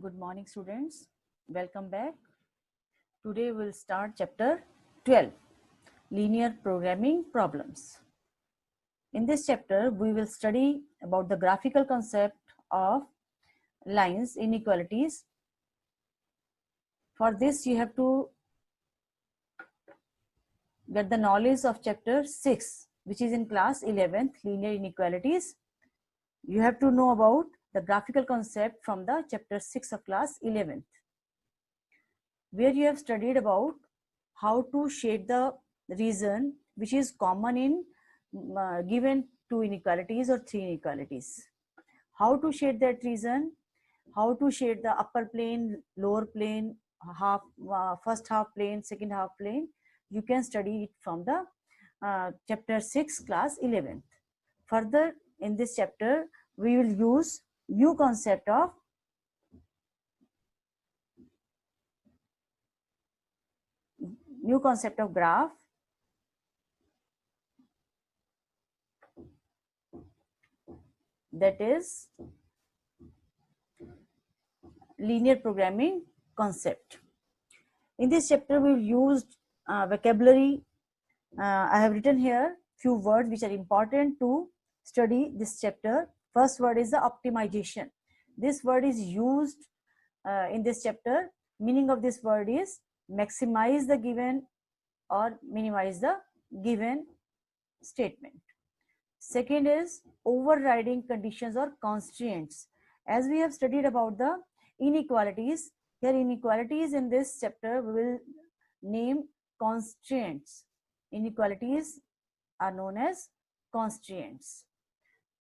Good morning, students. Welcome back. Today we'll start chapter 12, Linear Programming Problems. In this chapter, we will study about the graphical concept of lines, inequalities. For this, you have to get the knowledge of chapter 6, which is in class 11th, Linear Inequalities. You have to know about the graphical concept from the chapter 6 of class 11th, where you have studied about how to shade the region which is common in given two inequalities or three inequalities. How to shade that region, how to shade the upper plane, lower plane, first half plane, second half plane. You can study it from the chapter 6 class 11th. Further, in this chapter, we will use new concept of graph, that is linear programming concept. In this chapter, we will use vocabulary. I have written here few words which are important to study this chapter. First word is the optimization. This word is used in this chapter. Meaning of this word is maximize the given or minimize the given statement. Second is overriding conditions or constraints. As we have studied about the inequalities, here inequalities in this chapter we will name constraints. Inequalities are known as constraints.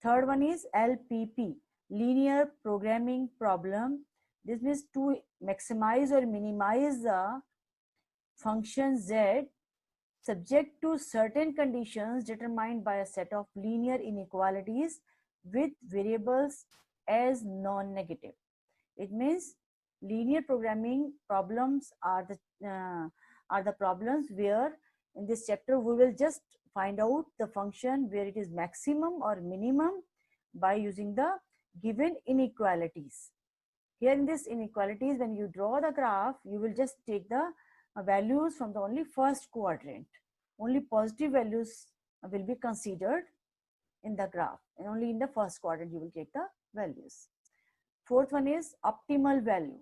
Third one is LPP, linear programming problem. This means to maximize or minimize the function z subject to certain conditions determined by a set of linear inequalities with variables as non-negative. It means linear programming problems are the problems where in this chapter we will just find out the function where it is maximum or minimum by using the given inequalities. Here in this inequalities, when you draw the graph, you will just take the values from the only first quadrant. Only positive values will be considered in the graph, and only in the first quadrant you will take the values. Fourth one is optimal value.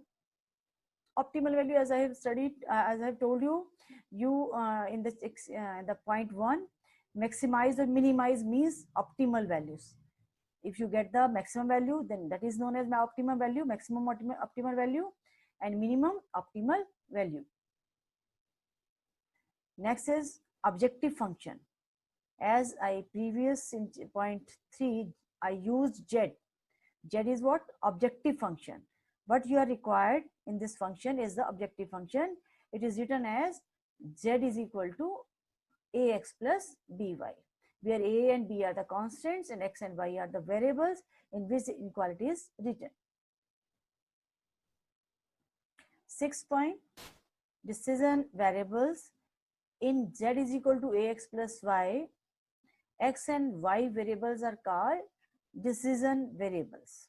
Optimal value, as I have studied, as I have told you, in the point 1, maximize or minimize means optimal values. If you get the maximum value, then that is known as my optimum value, maximum optimal value, and minimum optimal value. Next is objective function. As I previous in point 3, I used z. Z is what? Objective function. What you are required in this function is the objective function. It is written as z is equal to ax plus by, where a and b are the constants and x and y are the variables in which the inequality is written. 6 point, decision variables. In z is equal to ax plus y, x and y variables are called decision variables.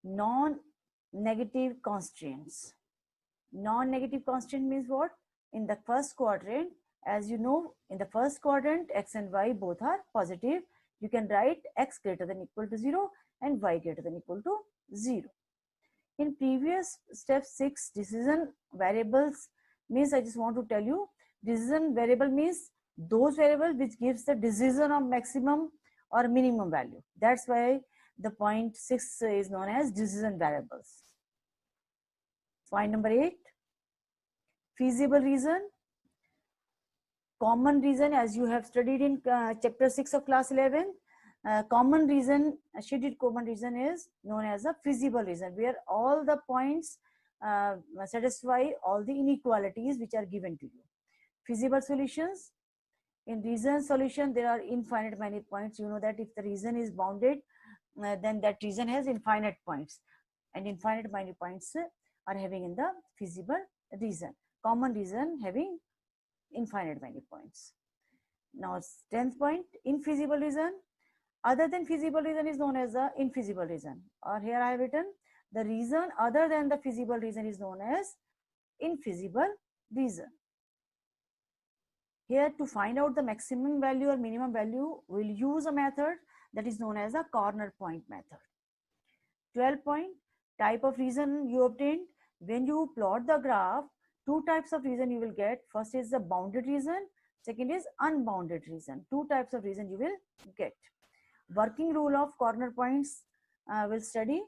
Non-negative constraints. Non-negative constraint means what? In the first quadrant, as you know, in the first quadrant, x and y both are positive. You can write x greater than equal to 0 and y greater than equal to 0. In previous step 6, decision variables means, I just want to tell you, decision variable means those variables which gives the decision of maximum or minimum value. That's why the point 6 is known as decision variables. Point number 8, feasible reason. Common reason, as you have studied in chapter 6 of class 11, common reason, shaded common reason is known as a feasible reason, where all the points satisfy all the inequalities which are given to you. Feasible solutions. In reason solution, there are infinite many points. You know that if the reason is bounded, then that reason has infinite points, and infinite many points are having in the feasible reason. Common reason having infinite many points. Now 10th point, infeasible reason. Other than feasible reason is known as the infeasible reason, or here I have written The reason other than the feasible reason is known as infeasible reason. Here, to find out the maximum value or minimum value, we'll use a method that is known as a corner point method. 12 point, type of reason you obtained. When you plot the graph, two types of reason you will get. First is the bounded reason, second is unbounded reason. Two types of reason you will get. Working rule of corner points we'll study.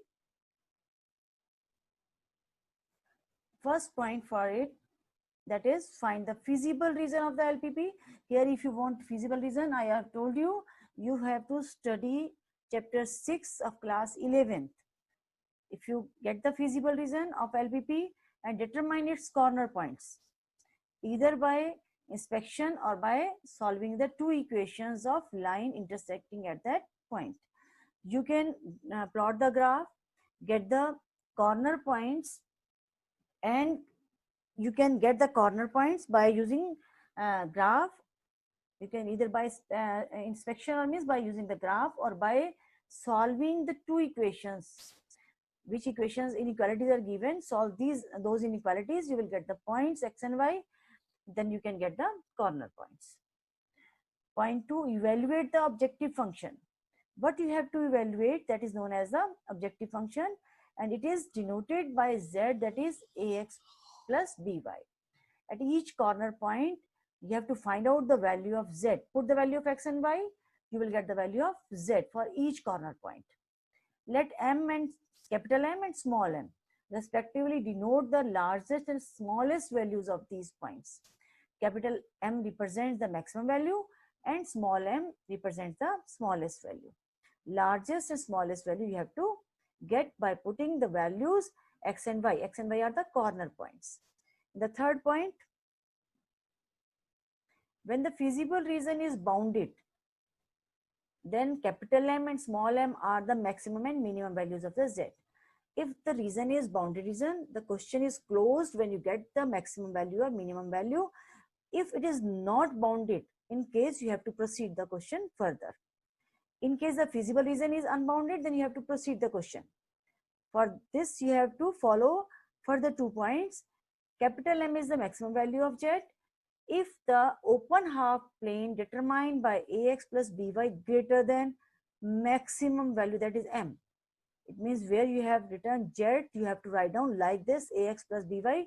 First point for it, that is find the feasible reason of the LPP. Here, if you want feasible reason, I have told you, you have to study chapter 6 of class 11th. If you get the feasible reason of LPP and determine its corner points, either by inspection or by solving the two equations of line intersecting at that point. You can plot the graph, get the corner points, and you can get the corner points by using graph. You can either by inspection or means by using the graph or by solving the two equations. Which equations inequalities are given, solve those inequalities, you will get the points x and y, then you can get the corner points. Point 2, evaluate the objective function. What you have to evaluate, that is known as the objective function, and it is denoted by z, that is ax plus by. At each corner point, you have to find out the value of z. Put the value of x and y, you will get the value of z for each corner point. Let capital M and small m respectively denote the largest and smallest values of these points. Capital M represents the maximum value and small m represents the smallest value. Largest and smallest value you have to get by putting the values x and y. X and y are the corner points. The third point, when the feasible reason is bounded, then capital M and small m are the maximum and minimum values of the z. If the reason is bounded reason, the question is closed when you get the maximum value or minimum value. If it is not bounded, in case you have to proceed the question further. In case the feasible reason is unbounded, then you have to proceed the question. For this, you have to follow further 2 points. Capital M is the maximum value of z. If the open half plane determined by ax plus by greater than maximum value, that is m. It means where you have written z, you have to write down like this, ax plus by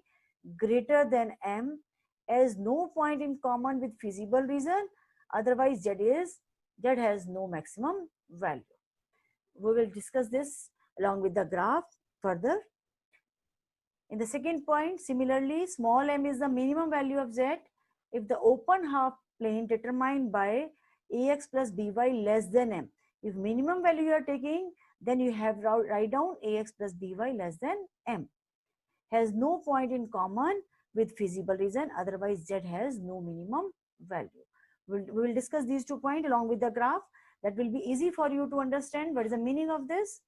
greater than m, as no point in common with feasible reason, otherwise z has no maximum value. We will discuss this along with the graph further. In the second point, similarly, small m is the minimum value of z if the open half plane determined by ax plus by less than m. If minimum value you are taking, then you have write down ax plus by less than m. Has no point in common with feasible reason, otherwise z has no minimum value. We will discuss these 2 points along with the graph. That will be easy for you to understand what is the meaning of this.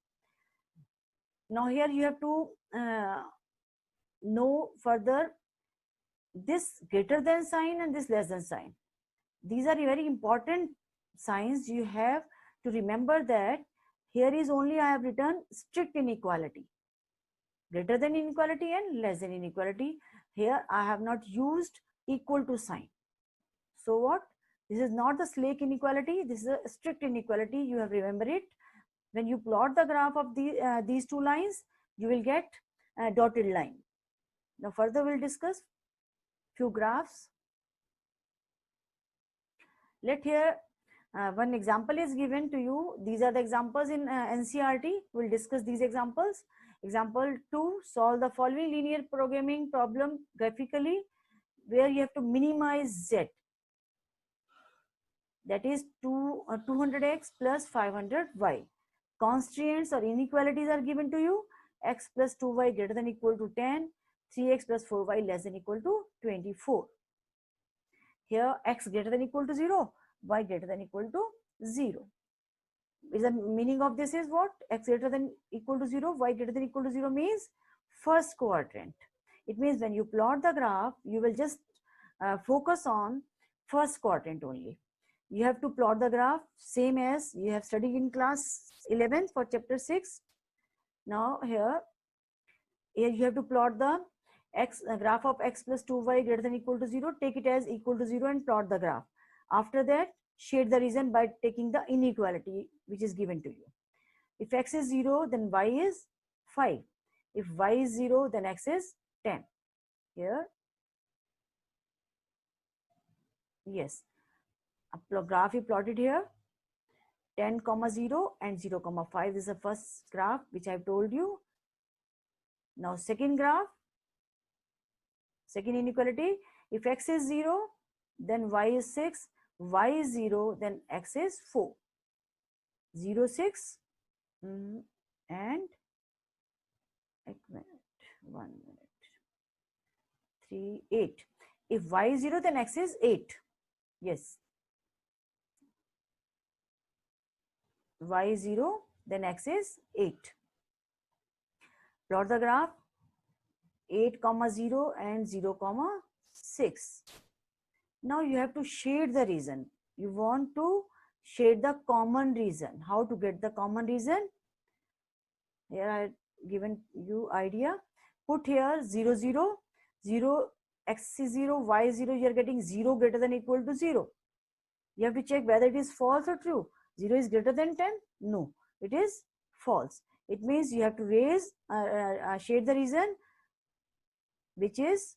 Now here you have to know further this greater than sign and this less than sign. These are very important signs. You have to remember that here is only I have written strict inequality. Greater than inequality and less than inequality. Here I have not used equal to sign. So what? This is not the Slake inequality. This is a strict inequality. You have remembered it. When you plot the graph of these 2 lines, you will get a dotted line. Now further we'll discuss few graphs. Let here one example is given to you. These are the examples in NCERT. We'll discuss these examples. Example 2, solve the following linear programming problem graphically, where you have to minimize z. That is 200x plus 500y. Constraints or inequalities are given to you. X plus 2y greater than equal to 10. 3x plus 4y less than equal to 24. Here x greater than equal to 0, y greater than equal to 0. Is the meaning of this is what? X greater than equal to 0, y greater than equal to 0 means first quadrant. It means when you plot the graph, you will just focus on first quadrant only. You have to plot the graph same as you have studied in class 11 for chapter 6. Now here here you have to plot the graph of x plus 2y greater than equal to 0. Take it as equal to 0 and plot the graph. After that, shade the region by taking the inequality which is given to you. If x is 0, then y is 5. If y is 0, then x is 10. Here, yes, a graph is plotted here. 10, 0 and 0, 5. This is the first graph which I have told you. Now second graph, second inequality. If x is 0, then y is 6. Y is 0, then x is 4. 0, 6 and 1 minute, 3, 8. If y is 0, then x is 8. Yes. Y is 0, then x is 8. Plot the graph 8, 0 and 0, 6. Now you have to shade the region. You want to shade the common region. How to get the common region? Here I have given you idea. Put here 0, 0, 0, x is 0, y is 0. You are getting 0 greater than equal to 0. You have to check whether it is false or true. 0 is greater than 10? No, it is false. It means you have to raise, shade the region which is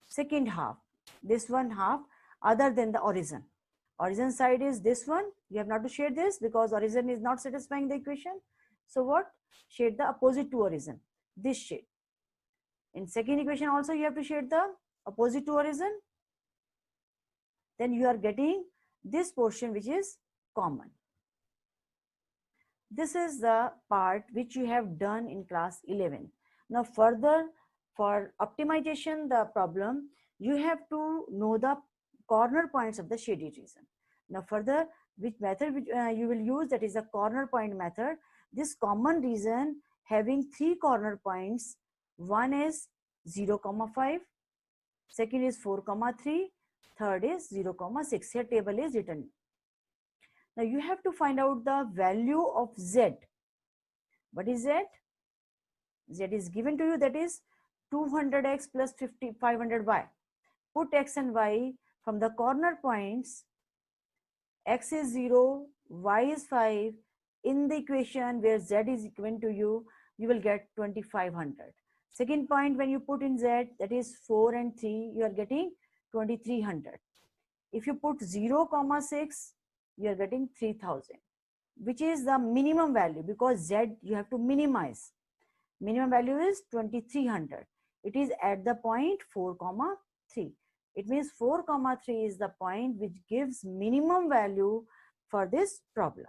second half. This one half other than the origin. Origin side is this one. You have not to shade this because origin is not satisfying the equation. So what? Shade the opposite to origin. This shade. In second equation also you have to shade the opposite to origin. Then you are getting this portion which is common. This is the part which you have done in class 11. Now further, for optimization the problem, you have to know the corner points of the shaded region. Now further, which method which you will use, that is the corner point method. This common region having 3 corner points. One is 0, 5, second is 4, 3, third is 0, 6. Here table is written. Now you have to find out the value of z. What is z? Z is given to you, that is 200x plus 500y. Put x and y from the corner points. X is 0, y is 5. In the equation where z is given to you, you will get 2500. Second point, when you put in z, that is 4 and 3, you are getting 2300. If you put 0, 6, you are getting 3000, which is the minimum value, because z you have to minimize. Minimum value is 2300. It is at the point 4, 3. It means 4, 3 is the point which gives minimum value for this problem.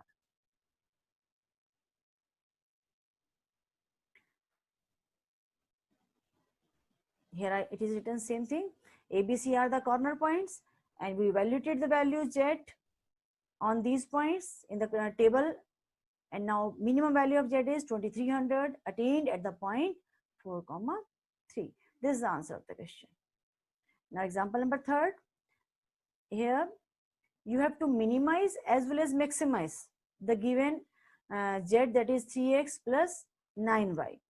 Here it is written same thing. ABC are the corner points, and we evaluated the value z on these points in the table, and now minimum value of z is 2300 attained at the point 4, 3. This is the answer of the question. Now example number 3. Here you have to minimize as well as maximize the given z, that is 3x plus 9y,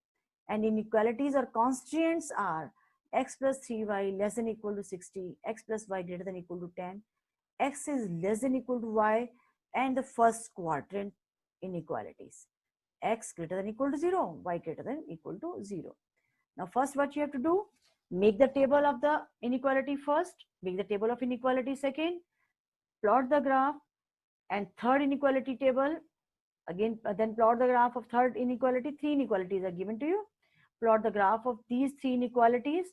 and inequalities or constraints are x plus 3y less than equal to 60, x plus y greater than equal to 10, x is less than equal to y, and the first quadrant inequalities, x greater than equal to 0, y greater than equal to 0. Now first what you have to do, make the table of the inequality first, make the table of inequality second, plot the graph, and third inequality table again, then plot the graph of third inequality. 3 inequalities are given to you. Plot the graph of these 3 inequalities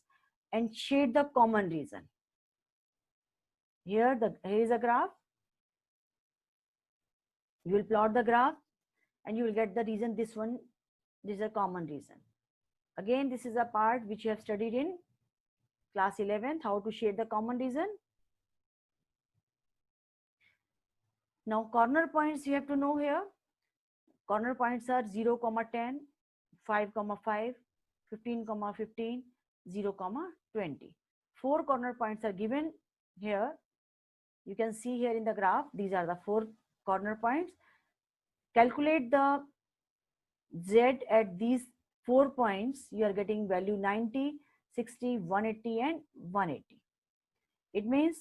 and shade the common region. Here is a graph. You will plot the graph and you will get the region. This one, this is a common region. Again, this is a part which you have studied in class 11th, how to shade the common region. Now corner points you have to know here. Corner points are 0, 10, 5, 5, 15, 15, 0, 20. 4 corner points are given here. You can see here in the graph, these are the 4 corner points. Calculate the z at these 4 points, you are getting value 90, 60, 180 and 180. It means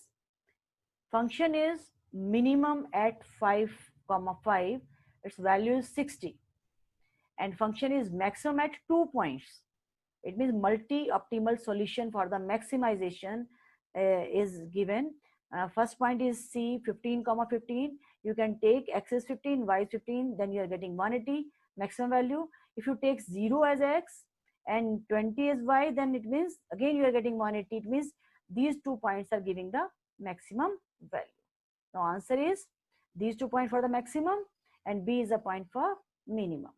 function is minimum at 5, 5, its value is 60, and function is maximum at 2 points. It means multi-optimal solution for the maximization is given. First point is C 15, 15. You can take x is 15, y is 15, then you are getting 180 maximum value. If you take 0 as x and 20 as y, then it means again you are getting 180. It means these 2 points are giving the maximum value. Now answer is these 2 points for the maximum and B is a point for minimum.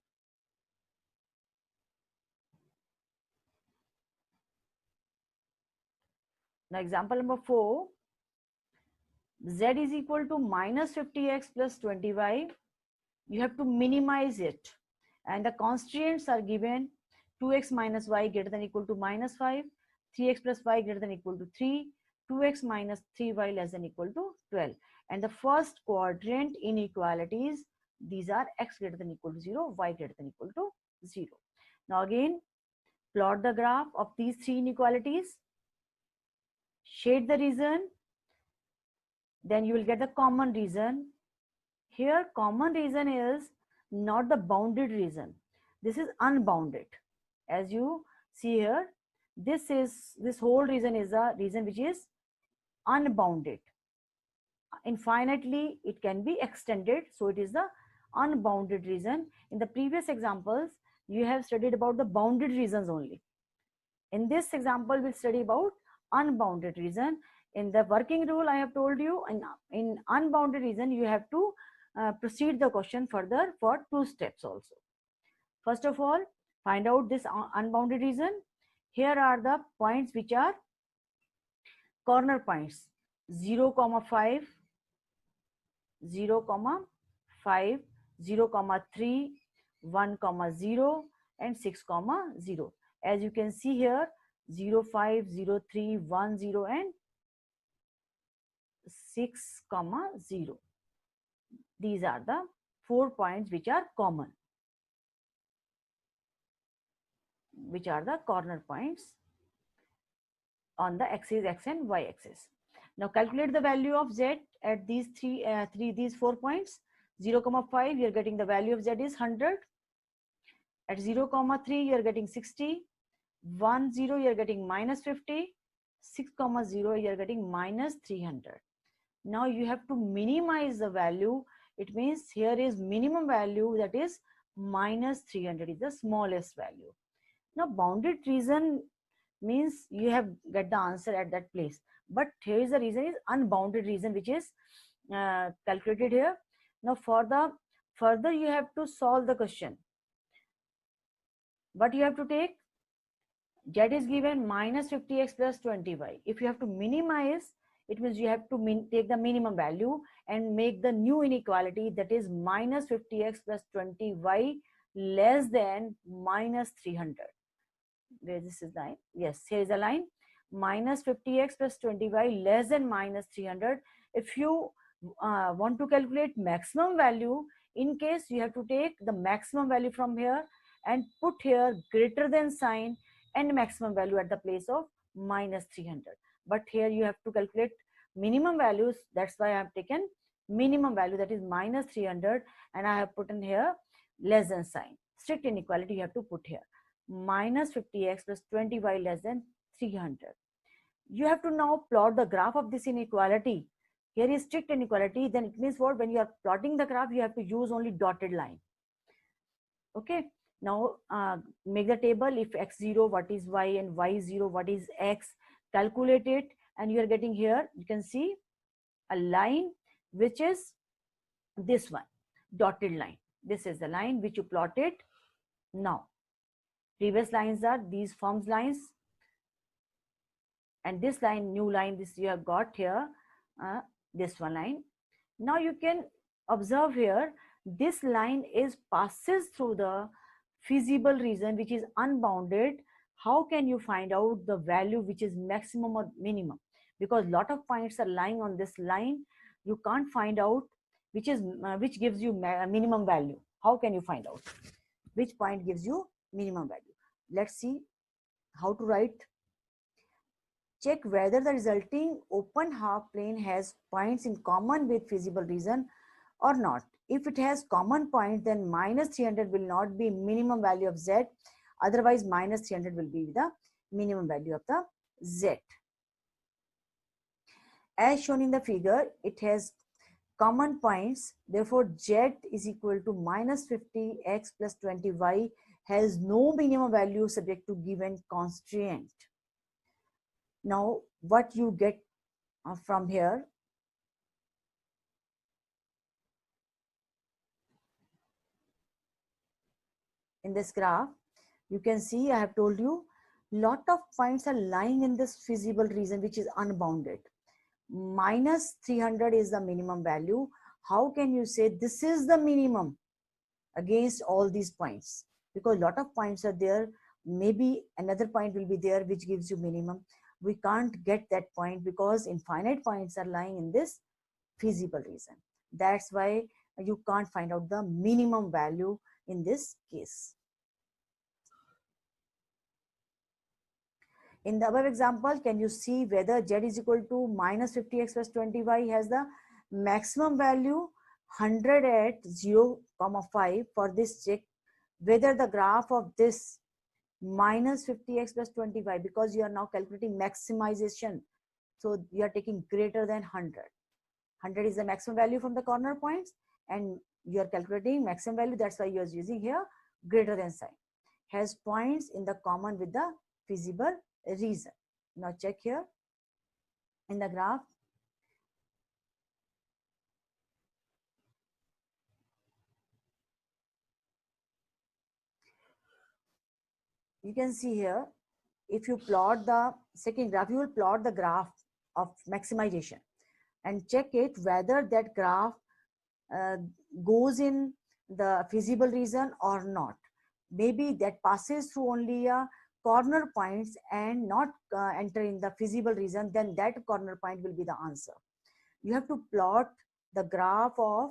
Now example number 4, z is equal to minus 50x plus 20y. You have to minimize it, and the constraints are given: 2x minus y greater than equal to minus 5, 3x plus y greater than equal to 3, 2x minus 3y less than equal to 12. And the first quadrant inequalities, these are x greater than equal to 0, y greater than equal to 0. Now again, plot the graph of these three inequalities, shade the region, then you will get the common region. Here common region is not the bounded region, this is unbounded. As you see here, this whole region is a region which is unbounded. Infinitely it can be extended, so it is the unbounded region. In the previous examples you have studied about the bounded regions only. In this example we'll study about unbounded region. In the working rule I have told you, in unbounded region you have to proceed the question further for 2 steps also. First of all, find out this unbounded region. Here are the points which are corner points: 0, 5, 0, 5, 0, 3, 1, 0 and 6, 0. As you can see here, 0, 5, 0, 3, 1, 0 and 6, 0. These are the 4 points which are common, which are the corner points on the axis x and y axis. Now calculate the value of z at these these 4 points. 0, 5, you are getting the value of z is 100. At 0, 3, you are getting 60. 1, 0, you are getting minus 50. 6, 0, you are getting minus 300. Now you have to minimize the value. It means here is minimum value, that is minus 300 is the smallest value. Now bounded region means you have get the answer at that place, but here is the reason is unbounded region which is calculated here. Now for the further you have to solve the question. What you have to take? Z is given minus 50x plus 20y. If you have to minimize, it means you have to take the minimum value and make the new inequality, that is minus 50x plus 20y less than minus 300. Where this is line? Yes, here is a line. Minus 50x plus 20y less than minus 300. If you want to calculate maximum value, in case you have to take the maximum value from here and put here greater than sign and maximum value at the place of minus 300. But here you have to calculate minimum values, that's why I have taken minimum value, that is minus 300, and I have put in here less than sign. Strict inequality you have to put here. Minus 50x plus 20y less than 300. You have to now plot the graph of this inequality. Here is strict inequality, then it means what? When you are plotting the graph, you have to use only dotted line. Okay. Now make the table. If x0, what is y, and y0, what is x? Calculate it, and you are getting here, you can see a line which is this one, dotted line. This is the line which you plotted. Now previous lines are these forms lines, and this line, new line, this you have got here, this one line. Now you can observe here, this line is passes through the feasible region which is unbounded. How can you find out the value which is maximum or minimum? Because lot of points are lying on this line, you can't find out which is which gives you minimum value. How can you find out which point gives you minimum value? Let's see how to write. Check whether the resulting open half plane has points in common with feasible region or not. If it has common point, then minus 300 will not be minimum value of z. Otherwise, minus 300 will be the minimum value of the z. As shown in the figure, it has common points. Therefore, z is equal to minus 50x plus 20y has no minimum value subject to given constraint. Now, what you get from here, in this graph, you can see I have told you lot of points are lying in this feasible region which is unbounded. Minus 300 is the minimum value. How can you say this is the minimum against all these points? Because lot of points are there. Maybe another point will be there which gives you minimum. We can't get that point because infinite points are lying in this feasible region. That's why you can't find out the minimum value in this case. In the above example, can you see whether z is equal to minus 50x plus 20y has the maximum value 100 at 0, 5 for this? Check whether the graph of this minus 50x plus 20y, because you are now calculating maximization. So you are taking greater than 100. 100 is the maximum value from the corner points and you are calculating maximum value. That's why you are using here greater than sign. Has points in the common with the feasible region. Now check here in the graph. You can see here, if you plot the second graph, you will plot the graph of maximization and check it whether that graph goes in the feasible region or not. Maybe that passes through only a corner points and not enter in the feasible region, then that corner point will be the answer. You have to plot the graph of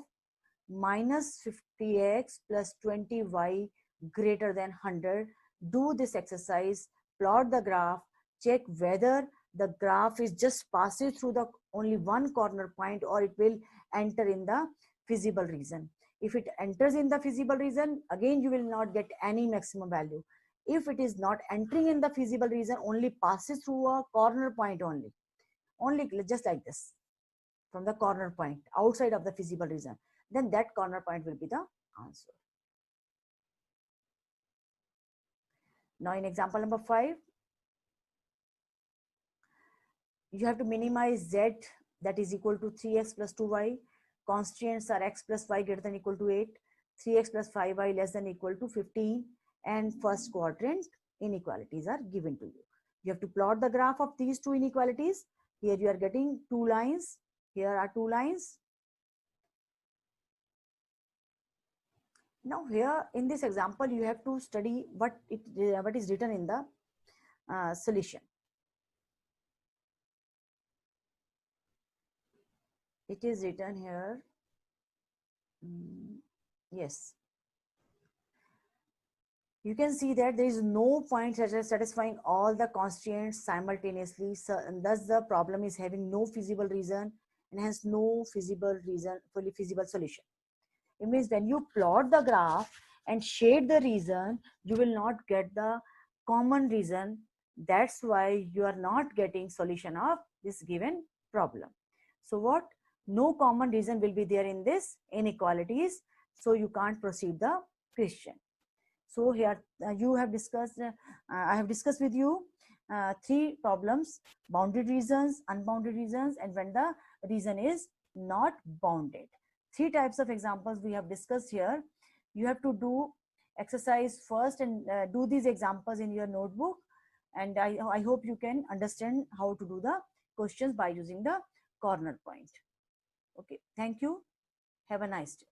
minus 50x plus 20y greater than 100. Do this exercise, plot the graph, check whether the graph is just passing through the only one corner point or it will enter in the feasible region. If it enters in the feasible region, again you will not get any maximum value. If it is not entering in the feasible region, only passes through a corner point only just like this, from the corner point outside of the feasible region, then that corner point will be the answer. Now in example number 5, you have to minimize z, that is equal to 3x plus 2y. Constraints are x plus y greater than equal to 8, 3x plus 5y less than equal to 15, and first quadrant inequalities are given to you. You have to plot the graph of these two inequalities. Here you are getting 2 lines. Here are 2 lines. Now here in this example, you have to study what is written in the solution. It is written here. Yes. You can see that there is no point satisfying all the constraints simultaneously. So, and thus the problem is having no feasible reason and hence no fully feasible solution. It means when you plot the graph and shade the reason, you will not get the common reason. That's why you are not getting solution of this given problem. So what? No common reason will be there in this inequalities. So you can't proceed the question. So here you have discussed, I have discussed with you 3 problems: bounded reasons, unbounded reasons, and when the reason is not bounded. 3 types of examples we have discussed here. You have to do exercise first and do these examples in your notebook. And I hope you can understand how to do the questions by using the corner point. Okay, thank you. Have a nice day.